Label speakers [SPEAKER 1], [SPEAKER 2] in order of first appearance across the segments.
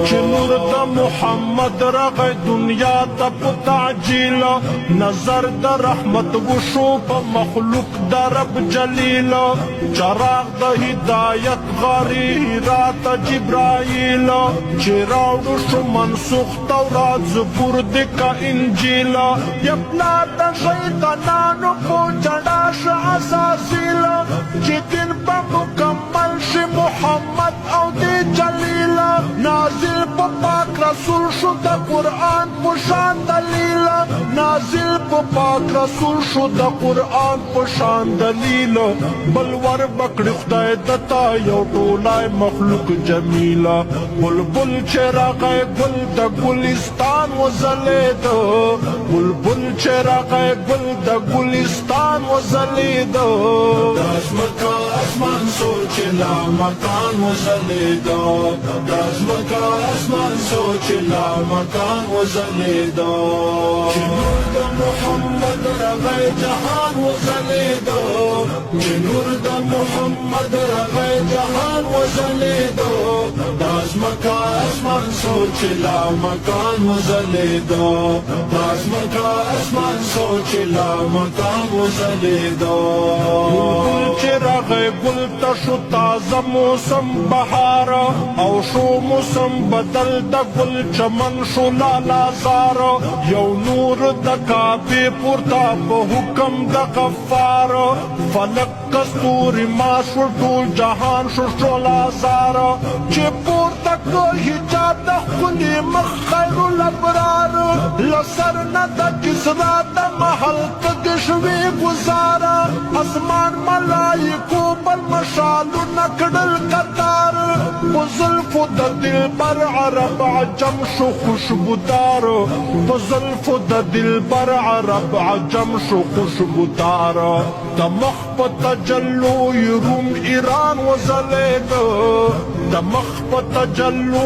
[SPEAKER 1] چې نور د محمد رغی دنیا ته په تعجیل نظر د رحمت وشو په مخلوق د رب جلیل چراغ د هدایت غاری رات جبرائیل چې راوړو شو منسوخ تورات زبور دکا انجیل یپلا د شیطانانو په چړا شه اساسیل چې دین په مکمل شي محمد او دی جلیل نازل په پاک رسول شو د قرآن په شان دلیل نازل په پاک رسول شو د قرآن په شان دلیل بل ور بکړي خدای دتا یو ټولای مخلوق جمیلا بلبل چې راغی ګل د ګلستان وزلید بلبل چې راغی ګل د ګلستان وزلید داس مکا اسمان سوچ لا مکان وزلید داس مکا اسمان سوچ لا مکان وزلید چې نور د محمد رغی جهان وزلید چې نور د محمد رغی جهان وزلید داس مکا اسمان سوچ لا مکان وزلید داس مکا اسمان سوچ لا مکان وزلید بلبل چې راغی ګل ته شو تازه موسم بهار او شو موسم بدل د ګل چمن شو لالازار یو نور د کعبې پورته په حکم د غفار فلک کستوري ما شو ټول جهان شو شولازار چې پورته کو حجاب د ښکلي مخ خیر الابرار لسر نه د کسرا د محل تګ شوې ګزاره اسمان ملایکو بل مشالونه کړل قطار په زلفو د دلبر عرب عجم شو خوشبودار په زلفو د دلبر عرب عجم شو خوشبودار د مخ په تجلو روم ایران وزلید د مخ په تجلو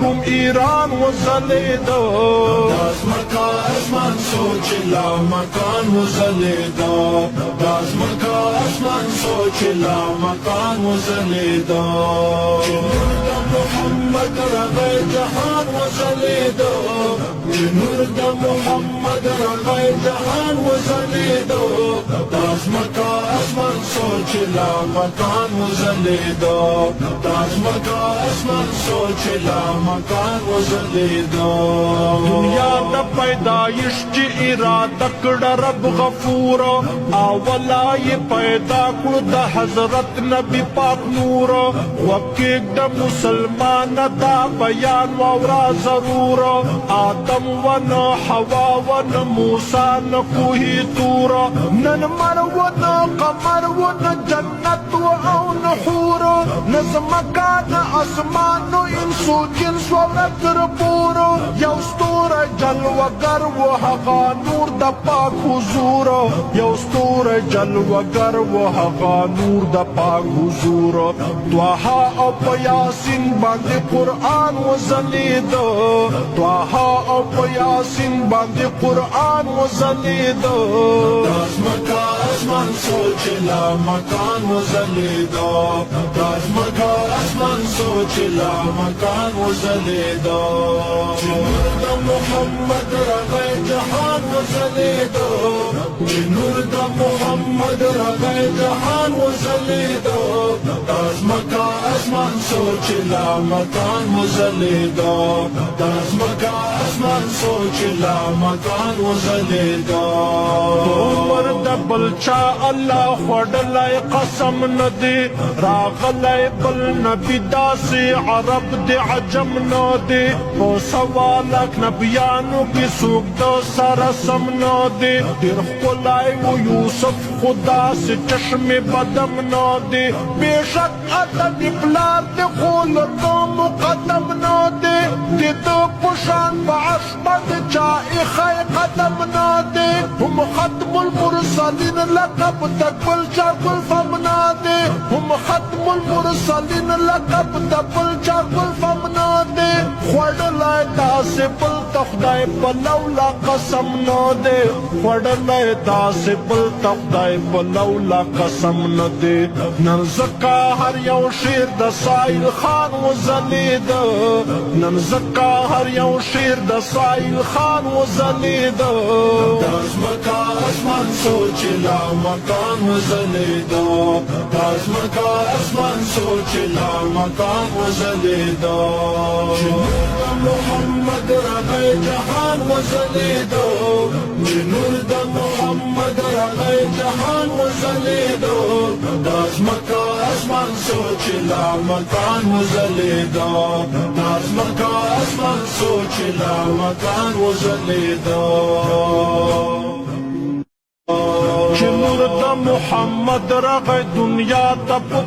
[SPEAKER 1] روم ایران وزلید داس مکا اسمان سوچ لا مکان وزلید داس مکا اسمان سوچ لا مکان وزلید چې نور د محمد رغی جهان وزلید چې نور د محمد رغی جهان وزلید داس مکا اسمان سوچ لا مکان وزلید داس مکا اسمان سوچ لا مکان وزلید دنیا د پیدایش چې اراده کړه رب غفور اولا یې پیدا کړو د حضرت نبی پاک نور وکیک د مسلمان دا بیان واورا ضرور آدم و نه حوا و نه موسی نه کوهی تور نن مر و نه قمر و نه جنت و او نه حور نه زمکا نه اسمان نو انسو جنس و تر پور یو ستوره جلوگر و هغه نور د پاک حضور یو ستوره جلوگر و هغه نور د پاک حضور طه او په یاسین باندې قرآن وزلید طه او په یاسین باندې قرآن وزلید داس مکا اسمان سوچ لا مکان وزلید داس مکا اسمان سوچ لا مکان وزلید چې نور د محمد رغی جهان وزلید چې نور د محمد رغی جهان وزلید داس مکا اسمان سوچ لا مکان وزلید داس مکا اسمان سوچ لا مکان وزلید عمر د بلچا الله خوړلی قسم ندی راغلی بل نبی داسې عرب د عجم نه دی په سوالک نبیانو کې څوک د سره سم نه دی ډېر ښکلی و یوسف خو داسې چشم بدم نه دی بېشک ادب پلار د خو له ده مقدم نه دی د ده په شان په عرش باندې چا ایښی قدم نه دی هم ختم المرسلین لقب تقبل چا ګل فم نه دی هم ختم المرسلین لقب تقبل چا ګل فم نه دی خوړلی داسې بل تخدای په لولا قسم نو دے وړلای داسې بل تخدای په لولا قسم نو دے نن زکا هر یو شیر د سایل خان وزلید نن زکا هر یو شیر د سایل خان وزلید داس مکا اسمان سوچ لا مکان وزلید داس مکا اسمان سوچ لا مکان وزلید محمد رغی جهان وزلیدو نور د محمد رغی جهان وزلیدو داس مکا اسمان سوچ لا مکان وزلیدو داس مکا اسمان سوچ لا مکان وزلیدو چې نور د محمد رغی دنیا ته